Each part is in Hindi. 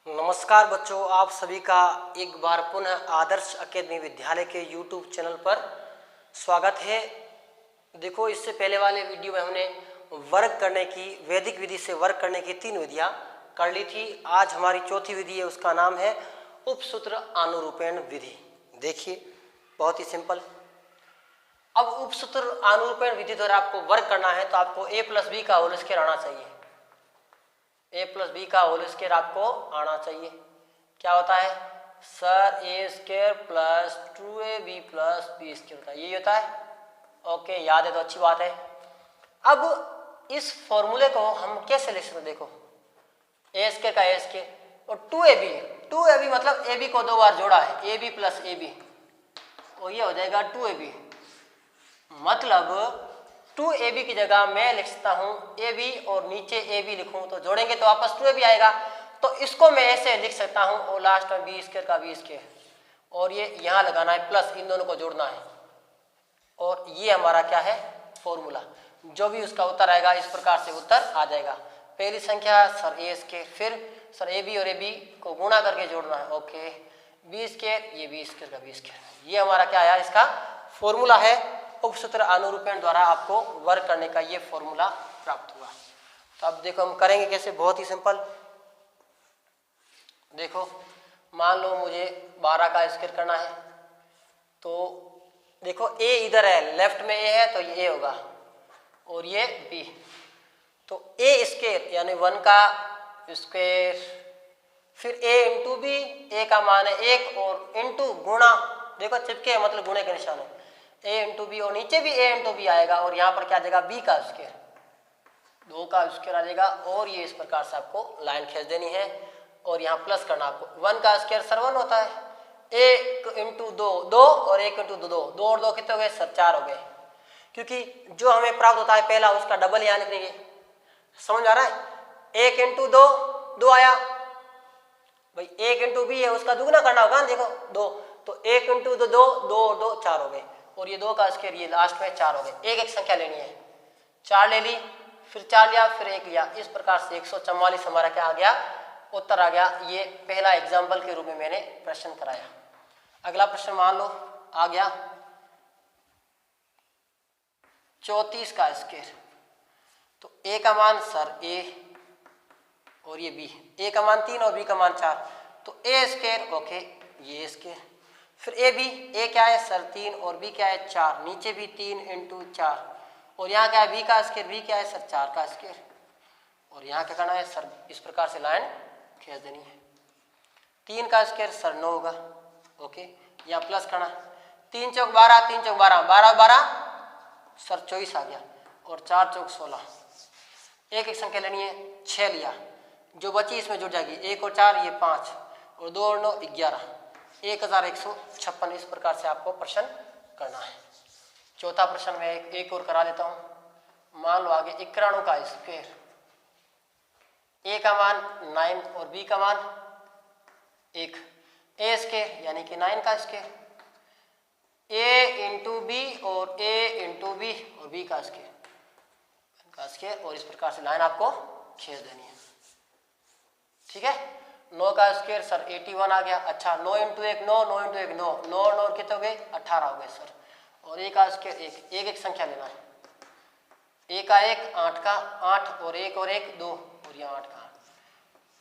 नमस्कार बच्चों, आप सभी का एक बार पुनः आदर्श अकेडमी विद्यालय के YouTube चैनल पर स्वागत है। देखो, इससे पहले वाले वीडियो में हमने वर्ग करने की, वैदिक विधि से वर्ग करने की 3 विधियां कर ली थी। आज हमारी चौथी विधि है, उसका नाम है उपसूत्र अनुरूपण विधि। देखिए, बहुत ही सिंपल। अब उपसूत्र अनुरूपण विधि द्वारा आपको वर्ग करना है तो आपको a + b का होल स्क्वायर आना चाहिए। a + b का होल स्क्वायर आपको आना चाहिए। क्या होता है सर? a² + 2ab + b² होता है, यही होता है। ओके, याद है तो अच्छी बात है। अब इस फॉर्मूले को हम कैसे लिख सकते हैं? देखो, a² का a² और 2ab मतलब ab को 2 बार जोड़ा है, ab + ab, और ये हो जाएगा 2ab। मतलब 2ab की जगह मैं लिख सकता हूं ab और नीचे ab लिखूं तो जोड़ेंगे तो वापस 2ab आएगा। तो इसको मैं ऐसे लिख सकता हूं और लास्ट में b² का b², और ये यहां लगाना है प्लस, इन दोनों को जोड़ना है, और ये हमारा क्या है? फॉर्मूला। जो भी उसका उत्तर आएगा इस प्रकार से उत्तर आ जाएगा। पहली संख्या सर a², फिर सर ab और ab को गुणा करके जोड़ना है। ओके, b², ये b² का b², ये हमारा क्या आया? इसका फॉर्मूला है। उपसूत्र अनुरूपण द्वारा आपको वर्ग करने का ये फॉर्मूला प्राप्त हुआ। तो अब देखो हम करेंगे कैसे। बहुत ही सिंपल। देखो, मान लो मुझे 12 का स्क्वायर करना है, तो देखो a इधर है, लेफ्ट में a है तो ये a होगा और ये b, तो a² यानी 1 का स्क्वायर, फिर a × b, a का मान है 1 और इंटू गुणा, देखो चिपके मतलब गुणे का निशान है, a × b, और नीचे भी a × b आएगा, और यहाँ पर क्या आ जाएगा? b का स्क्वायर, 2 का स्क्वायर आ जाएगा, और ये इस प्रकार से आपको लाइन खींच देनी है और यहाँ प्लस करना आपको। 1 का स्क्वायर सर 1 होता है, 1 × 2 2 और 1 × 2 2 2 और 2 कितने हो गए सर? 4 हो गए, क्योंकि जो हमें प्राप्त होता है पहला उसका डबल यहाँ लिखेंगे। समझ आ रहा है? 1 × 2 2 आया भाई, 1 × b है उसका दुगना करना होगा, देखो 2, तो 1 × 2 2 2 और 2 4 हो गए, और ये 2 का स्क्वायर, ये लास्ट में 4 हो गए। एक संख्या लेनी है, 4 ले ली, फिर 4 लिया, फिर 1 लिया, इस प्रकार से 144 हमारा क्या आ गया? उत्तर आ गया। ये पहला एग्जाम्पल के रूप में मैंने प्रश्न कराया। अगला प्रश्न मान लो आ गया 34 का स्क्वायर, तो a का मान सर a और ये b, a का मान 3 और b का मान 4, तो a², ओके, ये स्क्वायर, फिर a क्या है सर? 3 और b क्या है? 4, नीचे भी 3 × 4, और यहाँ क्या है? b का स्क्वायर, b क्या है सर? 4 का स्क्वायर, और यहाँ क्या करना है सर? इस प्रकार से लाइन खींच देनी है। 3 का स्क्वायर सर 9 होगा, ओके, यहाँ प्लस करना, 3 चौक 12, 3 चौक 12, 12 12 सर 24 आ गया, और 4 चौक 16। एक संख्या लेनी है, 6 लिया, जो बची इसमें जुड़ जाएगी, 1 और 4 ये 5, और 2 और 9 11, 1156। इस प्रकार से आपको प्रश्न करना है। चौथा प्रश्न में एक और करा देता हूं। मान लो आगे 91 का स्क्वायर, a का मान 9 और b का मान 1, a² यानी कि 9 का स्क्वायर, a × b और a × b और b का स्क्वायर, और इस प्रकार से लाइन आपको खींच देनी है। ठीक है, 9 का स्क्वायर सर 81 आ गया। अच्छा, 9 × 1 9, 9 × 1 9, 9 और कितने हो गए? 18 हो गए सर, और a का स्क्वायर 1, एक संख्या लेना है, a का 1 8 का 8 और 1 और 1 2, और यहाँ 8 का 8,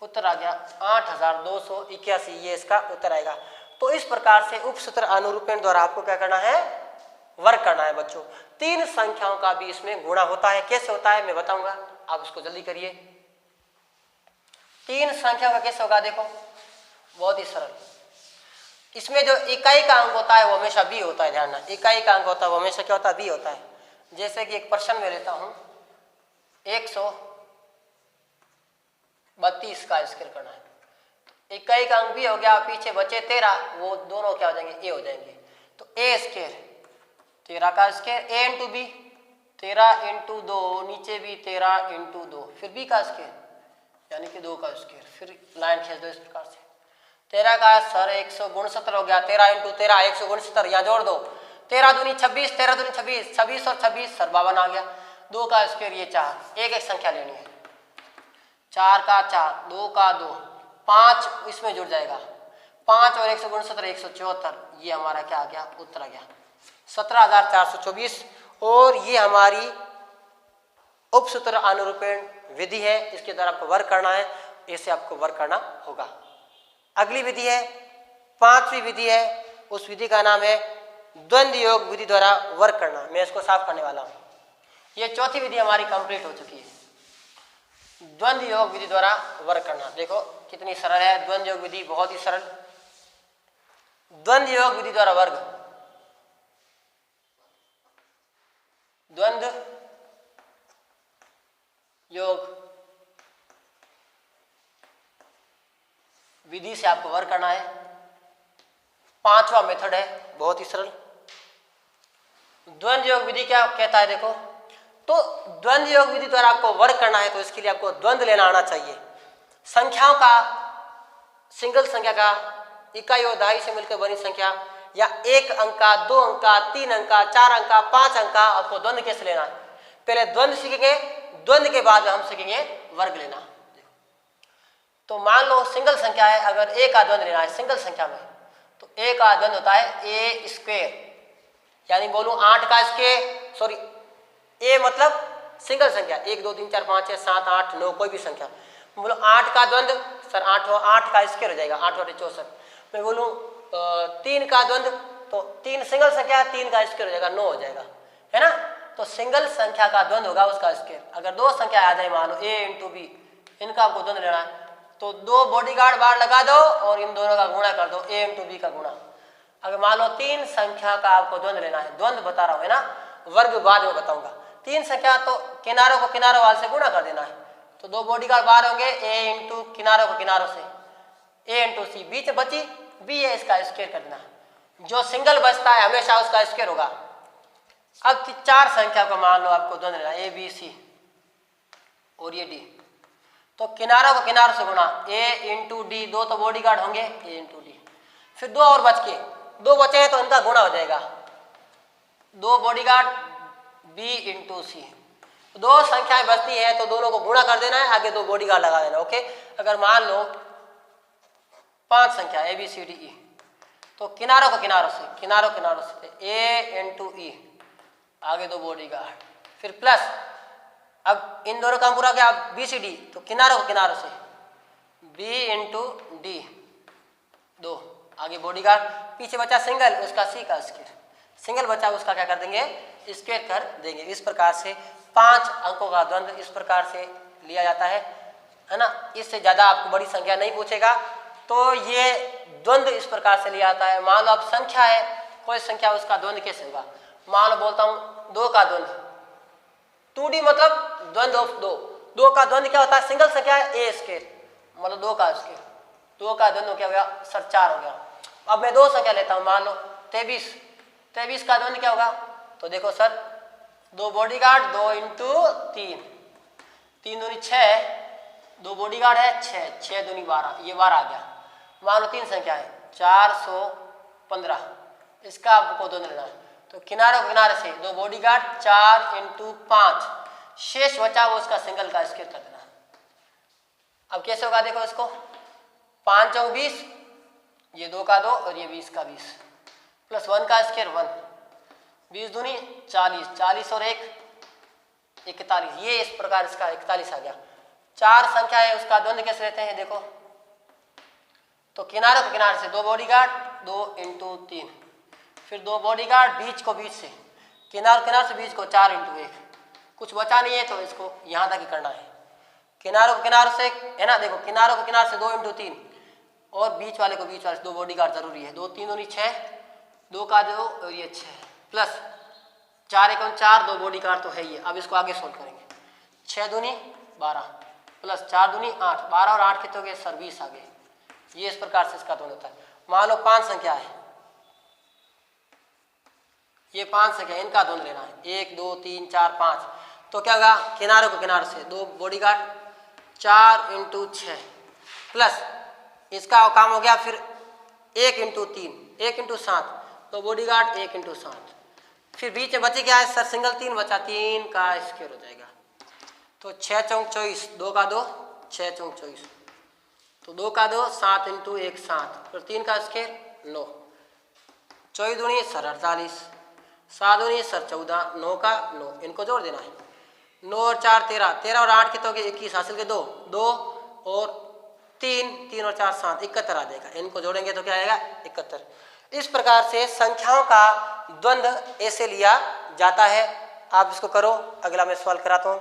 उत्तर आ गया 8281, ये इसका उत्तर आएगा। तो इस प्रकार से उपसूत्र अनुरूपण द्वारा आपको क्या करना है? वर्ग करना है बच्चों। 3 संख्याओं का भी इसमें गुणा होता है। कैसे होता है मैं बताऊंगा, आप इसको जल्दी करिए। 3 संख्या का कैसे होगा? देखो, बहुत ही सरल। इसमें जो इकाई का अंक होता है वो हमेशा b होता है। ध्यान, इकाई का अंक होता है वो हमेशा क्या होता है? b होता है। जैसे कि एक प्रश्न में लेता हूं, 132 का स्क्वायर करना है, इकाई का अंक b हो गया, पीछे बचे 13, वो दोनों क्या हो जाएंगे? a हो जाएंगे। तो a² 13 का स्क्वायर, a × b 13 × 2, नीचे भी 13 × 2, फिर b का स्क्वायर यानी कि 2 का स्क्वायर, फिर लाइन खींच दो इस प्रकार से। 13 का सर 169 हो गया, 13 × 13 169, यहाँ जोड़ दो, 13 दूनी 26, 13 दूनी 26, 26 और 26 सर 52 आ गया। 2 का स्क्वायर ये 4, एक संख्या लेनी है, 4 का 4, 2 का 2, 5 इसमें जुड़ जाएगा, 5 और 1 से गुण 17, 174, ये हमारा क्या आ गया, उत्तर आ गया 17,424। और ये हमारी उपसूत्र अनुरूपण विधि है, इसके द्वारा आपको वर्क करना है, इसे आपको वर्क करना होगा। अगली विधि है, 5वीं विधि है, उस विधि का नाम है द्वंद्व योग विधि द्वारा वर्क करना। मैं इसको साफ करने वाला हूँ। ये चौथी विधि हमारी कंप्लीट हो चुकी है, द्वंद्व योग विधि द्वारा वर्क करना। देखो कितनी सरल है द्वंद्व योग विधि, बहुत ही सरल। द्वंद्व योग विधि द्वारा वर्ग, द्वंद्व योग विधि से आपको वर्क करना है। 5वां मेथड है, बहुत ही सरल। द्वंद्व योग विधि क्या कहता है, देखो तो द्वंद्व योग विधि द्वारा आपको वर्क करना है, तो इसके लिए आपको द्वंद्व लेना आना चाहिए। संख्याओं का, सिंगल संख्या का इकाई और दहाई से मिलकर बनी संख्या, या 1 अंक का, 2 अंक का, 3 अंक का, 4 अंक का, 5 अंक का, आपको द्वंद्व कैसे लेना है। पहले द्वंद्व सीखेंगे, द्वंद्व के बाद हम सीखेंगे वर्ग लेना। तो मान लो सिंगल संख्या है, अगर a का द्वंद्व लेना है सिंगल संख्या में, तो a का द्वंद्व होता है a स्क्वायर, यानी बोलूं 8 का स्क्वायर, सॉरी a मतलब सिंगल संख्या 1 2 3 4 5 6 7 8 9 कोई भी संख्या। बोलो 8 का द्वंद्व, सर 8 का स्क्वायर हो जाएगा, 8 और 64। मैं बोलूं 3 का द्वंद्व, तो 3 सिंगल संख्या, 3 का स्क्वायर हो जाएगा, 9 हो जाएगा, है ना। तो सिंगल संख्या का द्वंद्व होगा उसका स्क्वायर। अगर 2 संख्या आ जाए, मान लो a इंटू b, इनका आपको द्वंद्व लेना है, तो 2 बॉडीगार्ड बार लगा दो और इन दोनों का गुणा कर दो, a इंटू बी का गुणा। अगर मान लो 3 संख्या का आपको द्वंद्व लेना है, द्वंद्व बता रहा हूं, है ना, वर्ग बाद में बताऊंगा। 3 संख्या तो किनारों को किनारों वाले से गुणा कर देना है, तो 2 बॉडीगार्ड बाहर होंगे, a इंटू किनारों को किनारों से, a इंटू सी, बीच बची b है, इसका स्क्वायर कर देना। जो सिंगल बचता है हमेशा उसका स्क्वायर होगा। अब 4 संख्या को मान लो आपको द्वंद्व लेना, a b c और ये d, तो किनारों को किनारों से गुणा, a इंटू डी, 2 तो बॉडीगार्ड होंगे, a इंटू डी, फिर 2 और बच के, 2 बचे हैं तो इनका गुणा हो जाएगा, 2 बॉडीगार्ड b इंटू सी। 2 संख्याएं बचती है तो दोनों को गुणा कर देना है, आगे 2 बॉडीगार्ड लगा देना, ओके। अगर मान लो 5 संख्या a b c d e, तो किनारों को किनारों से, किनारों किनारों से a इंटू ई, आगे 2 बॉडीगार्ड, फिर प्लस, अब इन दोनों का पूरा क्या, बी सी डी, तो किनारों को किनारों से b इंटू डी, 2, आगे बॉडीगार्ड, पीछे बचा सिंगल, उसका c का स्क्वायर, सिंगल बचा उसका क्या कर देंगे, स्क्वायर कर देंगे। इस प्रकार से 5 अंकों का द्वंद्व इस प्रकार से लिया जाता है ना। इससे ज्यादा आपको बड़ी संख्या नहीं पूछेगा, तो ये द्वंद्व इस प्रकार से लिया जाता है। मान लो अब संख्या है, कोई संख्या, उसका द्वंद्व कैसे होगा। मान लो बोलता हूं 2 का द्वंद्व, 2d मतलब द्वंद्व ऑफ 2, 2 का द्वंद्व क्या होता है, सिंगल संख्या है a स्क्वायर, मतलब 2 का स्क्वायर, 2 का द्वंद्व क्या हो गया, सर 4 हो गया। अब मैं 2 संख्या लेता हूं, मान लो 23, 23 का द्वंद्व क्या होगा, तो देखो सर 2 बॉडीगार्ड, 2 इंटू 3, 3 दूनी 6, 2 बॉडीगार्ड है 6, 6 दूनी 12, ये 12 आ गया। मान लो 3 संख्या है 415, इसका आपको द्वंद्व लेना है, तो किनारों किनारे से 2 बॉडीगार्ड, 4 इंटू 5, शेष बचा वो उसका सिंगल का स्क्वायर कर देना। अब कैसे होगा, देखो इसको, 5 और 20, ये 2 का 2 और ये 20 का 20, प्लस 1 का स्क्वायर 1, 20 दूनी 40, 40 और 1 41, ये इस प्रकार इसका 41 आ गया। 4 संख्या है, उसका द्वंद्व कैसे लेते हैं, देखो, तो किनारों के किनारे से 2 बॉडीगार्ड, 2 इंटू 3, फिर 2 बॉडीगार्ड, बीच को बीच से, किनार किनार से बीच को 4 इंटू 1, कुछ बचा नहीं है तो इसको यहाँ तक ही करना है। किनारों के किनारों से, है ना, देखो किनारों के किनारे से 2 इंटू 3 और बीच वाले को बीच वाले से 2 बॉडीगार्ड जरूरी है, 2 3 दूनी 6, 2 का 2 और ये 6, प्लस 4 1 4, 2 बॉडीगार्ड तो है ही है। अब इसको आगे सोल्व करेंगे, 6 दूनी 12 प्लस 4 दूनी 8, 12 और 8 कितने हो गए सर 20 आ गए। ये इस प्रकार से इसका द्वंद्व होता है। मान लो 5 संख्या है, ये 5 संख्या, इनका द्वंद्व लेना है, 1 2 3 4 5, तो क्या होगा, किनारों को किनारे से 2 बॉडीगार्ड, 4 इंटू 6, प्लस इसका काम हो गया, फिर 1 इंटू 3, 1 इंटू 7, तो बॉडीगार्ड 1 इंटू 7, फिर बीच में बचे क्या है सर, सिंगल 3 बचा, 3 का स्क्वायर हो जाएगा, तो 6 चौक 24, 2 का 2, 6 चौक 24, तो तो 2 का 2 7 इंटू 1 7, फिर 3 का स्क्वायर 9, 24 दूनी सर 48, 7 दूनी सर 14, 9 का 9, इनको जोड़ देना है। 9 और 4 13, 13 और 8 कितने हो गए 21, हासिल के 2 2 और 3, 3 और 4 7, 71 आ जाएगा। इनको जोड़ेंगे तो क्या आएगा 71। इस प्रकार से संख्याओं का द्वंद्व ऐसे लिया जाता है। आप इसको करो, अगला मैं सवाल कराता हूं।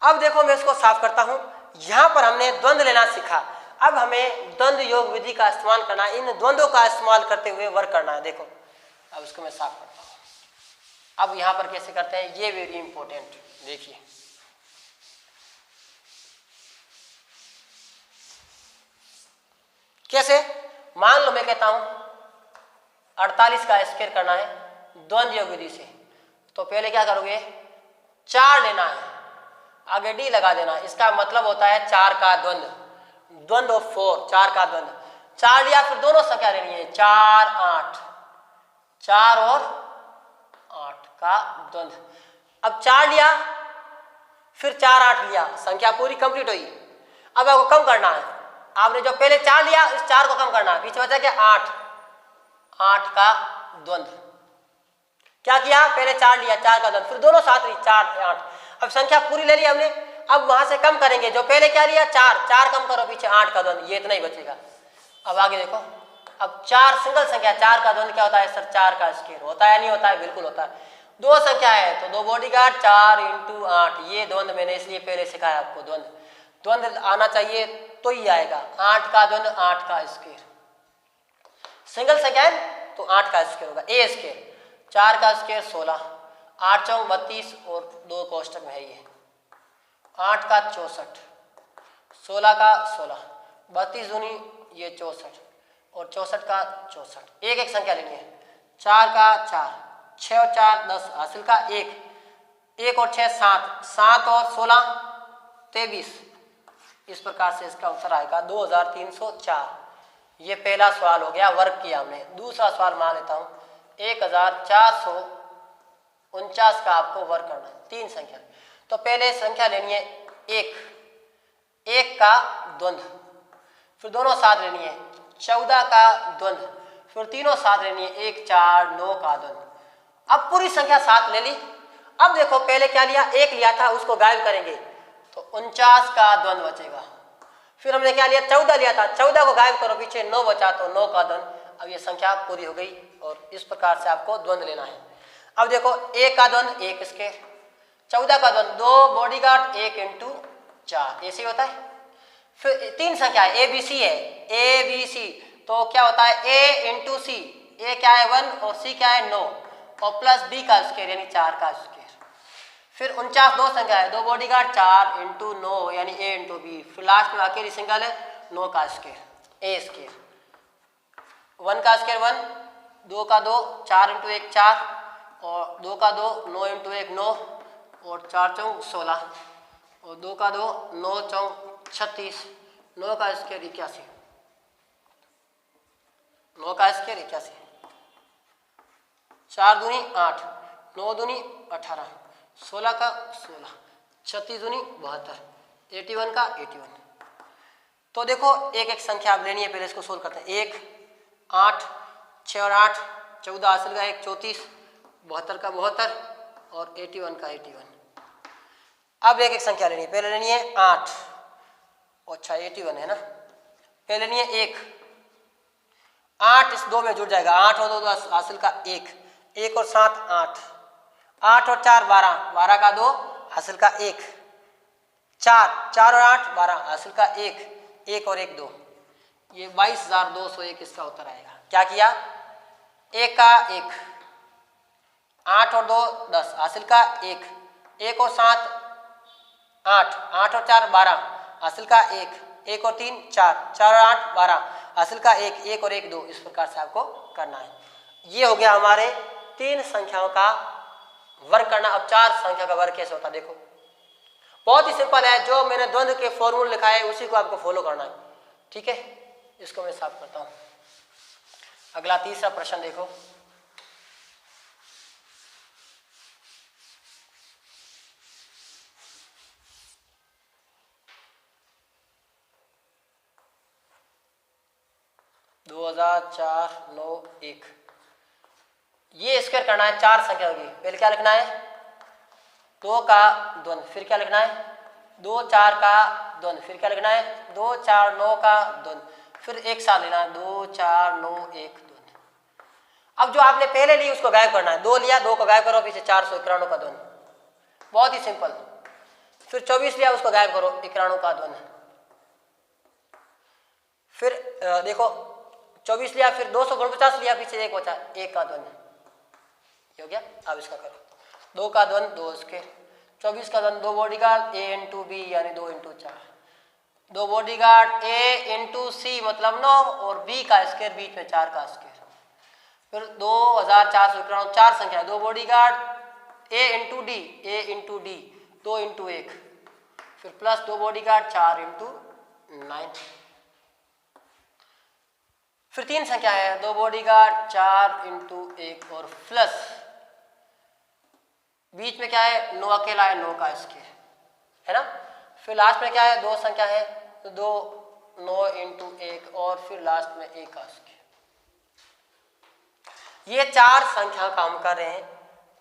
अब देखो मैं इसको साफ करता हूं। यहां पर हमने द्वंद्व लेना सीखा, अब हमें द्वंद्व योग विधि का इस्तेमाल करना है, इन द्वंद्वों का इस्तेमाल करते हुए वर्क करना है। देखो अब इसको मैं साफ करता हूं। अब यहां पर कैसे करते हैं ये वेरी इंपॉर्टेंट, देखिए कैसे। मान लो मैं कहता हूं 48 का स्क्वायर करना है द्वंद्व योग विधि से, तो पहले क्या करोगे 4 लेना है, आगे डी लगा देना। इसका मतलब होता है 4 का द्वंद्व, द्वंद्व ऑफ 4, 4 का द्वंद्व। 4 लिया, फिर दोनों संख्या लेनी है 4 8, 4 और 8 का द्वंद्व। अब 4 लिया, फिर 4 8 लिया, संख्या पूरी कंप्लीट हुई। अब आपको कम करना है, आपने जो पहले 4 लिया इस 4 को कम करना है, पीछे बचा क्या 8, 8 का द्वंद्व। क्या किया पहले 4 लिया 4 का द्वंद्व, फिर दोनों साथ ली 4 8। अब संख्या पूरी ले ली हमने, अब वहां से कम करेंगे, जो पहले क्या लिया 4, 4 कम करो पीछे 8 का द्वंद्व, ये इतना ही बचेगा। अब आगे देखो, अब 4 सिंगल संख्या, 4 का द्वंद्व क्या होता है सर 4 का स्क्वायर होता है, नहीं होता है, बिल्कुल होता है। 2 संख्या है तो 2 बॉडीगार्ड 4 इंटू 8, ये द्वंद्व मैंने इसलिए पहले सिखाया आपको। द्वंद्व आना चाहिए तो ही आएगा। 8 का द्वंद्व 8 का स्क्वायर, सिंगल संख्या है तो 8 का स्क्वायर होगा ए स्क्वायर। 4 का स्क्वायर 16, 8 चौक 32 और 2 कोष्टक में है ये, 8 का 64, 16 का 16, 32 दूनी ये 64 और 64 का 64। एक एक संख्या लेनी है, 4 का 4, 6 और 4 10, हासिल का 1, 1 और 6 7, 7 और 16 23। इस प्रकार से इसका उत्तर आएगा 2304। ये पहला सवाल हो गया, वर्क किया हमने। दूसरा सवाल मान लेता हूं 1449 का आपको वर्क करना है, 3 संख्या। तो पहले संख्या लेनी है 1 का द्वंद्व, फिर दोनों साथ लेनी है 14 का द्वंद्व, फिर तीनों साथ लेनी है 1 4 9 का द्वंद्व। अब पूरी संख्या साथ ले ली। अब देखो पहले क्या लिया 1 लिया था, उसको गायब करेंगे तो 49 का द्वंद्व बचेगा। फिर हमने क्या लिया 14 लिया था, 14 को गायब करो पीछे 9 बचा तो 9 का द्वंद्व। अब ये संख्या पूरी हो गई और इस प्रकार से आपको द्वंद्व लेना है। अब देखो 1 का द्वंद्व 1 स्क्वायर, 14 का द्वंद्व 2 बॉडीगार्ड 1 इंटू 4, ऐसे होता है। फिर 3 संख्या है ए बी सी है, ए बी सी, तो क्या होता है ए इंटू सी, ए क्या है 1 और सी क्या है 9 और प्लस बी का स्क्वायर यानी 4 का स्क्वायर। फिर 49 2 संख्या है, 2 बॉडीगार्ड 4 इंटू 9 यानी ए इंटू बी, फिर लास्ट में अकेली सिंगल है 9 का स्क्वायर ए स्क्वायर। 1 का स्क्वायर 1, 2 का 2, 4 इंटू 1 4 और 2 का 2 9 इंटू 1 9 और 4 चौक 16 और 2 का 2 9 चौक 36, 9 का स्क्वायर 81, 9 का स्क्वायर 81, 4 दूनी 8, 9 दूनी 18, 16 का 16, 36 दूनी 72, 81 का 81। तो देखो एक एक संख्या आप लेनी है, पहले इसको सोल्व करते हैं। 1 8 6 और 8 14, हासिल का 1 34, 72 का 72 और 81 का 81। अब एक एक संख्या लेनी है, पहले लेनी है 8, अच्छा 81 है ना, पहले लेनी है 1, 8 इस 2 में जुड़ जाएगा, 8 और 2 10, हासिल का 1, 1 और 7 8, 8 और 4 12, 12 का 2 हासिल का 1, 4 4 और 8 12, हासिल का 1, 1 और 1 2, ये 22,201 इसका उत्तर आएगा। क्या किया 1 का 1, 8 और 2 10, हासिल का 1, 1 और 7 8, 8 और 4 12, हासिल का 1, 1 और 3 4, 4 और 8 12, हासिल का 1, 1 और 1 2। इस प्रकार से आपको करना है। ये हो गया हमारे 3 संख्याओं का वर्ग करना। अब 4 संख्या का वर्ग कैसे होता है देखो, बहुत ही सिंपल है, जो मैंने द्वंद्व के फॉर्मूले लिखा है उसी को आपको फॉलो करना है। ठीक है, इसको मैं साफ करता हूं। अगला तीसरा प्रश्न देखो, 2,491। ये स्क्वायर करना है, 4 संख्या होगी। पहले क्या लिखना है, 2 का द्वंद, फिर क्या लिखना है 2 4 का द्वंद, फिर क्या लिखना है 2 4 9 का द्वंद, फिर एक साथ लेना है 2 4 9 1 द्वंद। अब जो आपने पहले ली उसको गायब करना है, 2 लिया 2 को गायब करो, पीछे 491 का द्वंद, बहुत ही सिंपल। फिर 24 लिया उसको गायब करो, 91 का द्वंद। फिर देखो 24 लिया, फिर 249 लिया, पीछे 1 बचा, 1 का द्वंद हो गया। अब इसका करो, 2 का द्वंद 2 स्क्वायर, 24 का द्वंद 2 बॉडीगार्ड a इंटू बी यानी 2 इंटू 4, 2 बॉडीगार्ड a इंटू सी मतलब 9 और b का स्क्वायर बीच में 4 का स्क्वायर। फिर 2491, 4 संख्या, 2 bodyguard a into D, a into D 2 into 1, फिर प्लस 2 बॉडीगार्ड 4 इंटू 9। फिर 3 संख्या है, 2 बॉडीगार्ड 4 इंटू 1 और प्लस बीच में क्या है 9 अकेला है, 9 का स्क्वायर है ना। फिर लास्ट में क्या है 2 संख्या है, तो 2 9 इंटू 1 और फिर लास्ट में 1 का स्क्वायर। ये 4 संख्या का हम कर रहे हैं,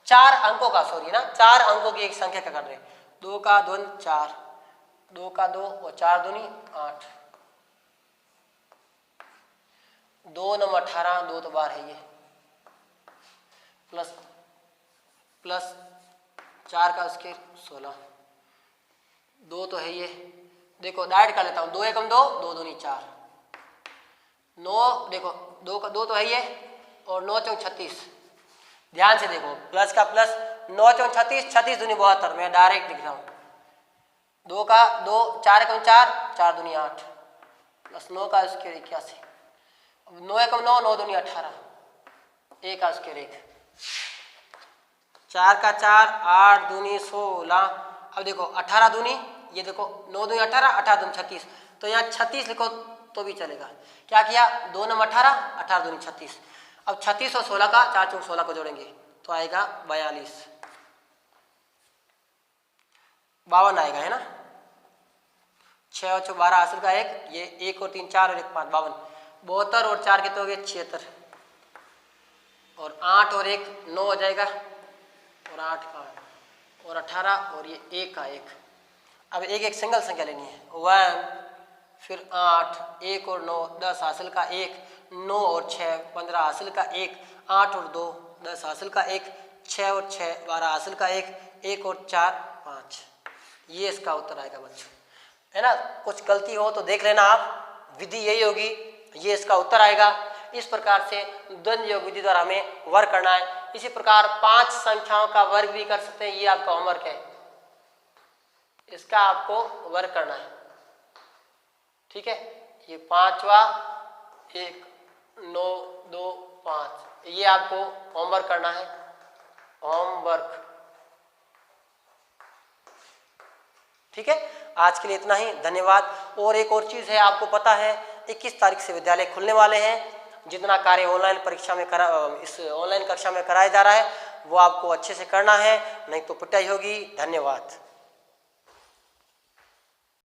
4 अंकों का, सॉरी ना, 4 अंकों की एक संख्या का कर रहे हैं। 2 का द्वंद 4, 2 का 2 और 4 दूनी 8, 2 9 18, 2 तो बार है ये, प्लस प्लस 4 का स्क्वायर 16, 2 तो है ये, देखो डायरेक्ट कर लेता हूँ, 2 एकम 2, 2 दूनी 4, 9 देखो 2 का 2 तो है ये और 9 चौक 36, ध्यान से देखो प्लस का प्लस, 9 चौक 36, 36 दूनी 72, मैं डायरेक्ट लिख रहा हूँ। 2 का 2, 4 एकम 4, 4 दूनी 8, प्लस 9 का स्क्वायर 81, 9 एकम 9, 9 दूनी 18, 1 का स्क्वायर 1, 4 का 4, 8 दूनी 16। अब देखो 18 दूनी, ये देखो 9 दूनी 18, 18 दूनी 36, तो यहाँ 36 लिखो तो भी चलेगा। क्या किया 2 9 18, 18 दूनी 36। अब 36 और 16 का 4 चौक 16 को जोड़ेंगे तो आएगा 42, 52 आएगा है ना। 6 और 6 12 हासिल का 1, ये 1 और 3 4 और 1 5 52, 72 और 4 कितने हो गए 76, और 8 और 1 9 हो जाएगा, और 8 का और 18 और ये 1 का 1। अब एक एक सिंगल संख्या लेनी है, 1 फिर 8, 1 और 9 10 हासिल का 1, 9 और 6 15 हासिल का 1, 8 और 2 10 हासिल का 1, 6 और 6 12 हासिल का 1, 1 और 4 5। ये इसका उत्तर आएगा बच्चों, है ना। कुछ गलती हो तो देख लेना आप, विधि यही होगी, ये इसका उत्तर आएगा। इस प्रकार से द्वंद्व योग विधि द्वारा हमें वर्ग करना है। इसी प्रकार 5 संख्याओं का वर्ग भी कर सकते हैं, ये आपका होमवर्क है, इसका आपको वर्ग करना है, ठीक है। ये 5वां 1 9 2 5, ये आपको होमवर्क करना है, होमवर्क, ठीक है। आज के लिए इतना ही, धन्यवाद। और एक और चीज़ है, आपको पता है 21 तारीख से विद्यालय खुलने वाले हैं। जितना कार्य ऑनलाइन परीक्षा में इस ऑनलाइन कक्षा में कराया जा रहा है वो आपको अच्छे से करना है, नहीं तो पिटाई होगी। धन्यवाद।